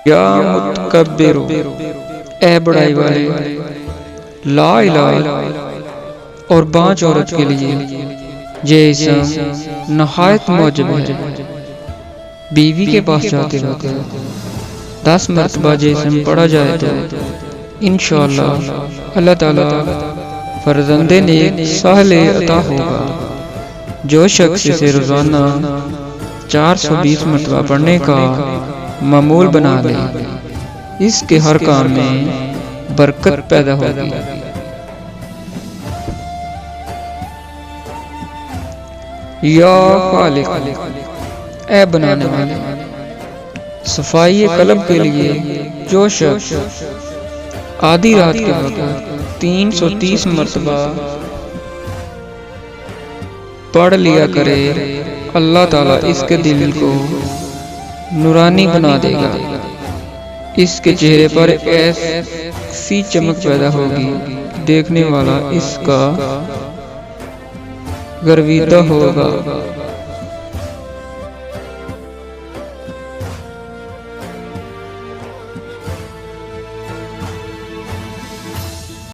या मुतकब्बिरो, ए बड़ाई वाले, ला इलाहा, और बाँच औरत के लिए ये इसम नहायत मौजब है। बीवी के पास जाते वक्त 10 मरतबा ये इसम पढ़ा जाए तो इंशाअल्लाह अल्लाह ताला फर्जंदे नेक साले अता होगा। जो शख्स इसे रोजाना 420 मरतबा पढ़ने का मामूल बना ले, इसके हर काम में बरकत पैदा होगी। या खालिक, ए बनाने वाले, सफाई कल्ब के लिए जो शख्स आधी रात के वक्त 330 मरतबा पढ़ लिया करे, अल्लाह ताला इसके दिल को नूरानी बना देगा। इसके चेहरे पर ऐसी चमक पैदा होगी, देखने वाला इसका गर्विदा होगा।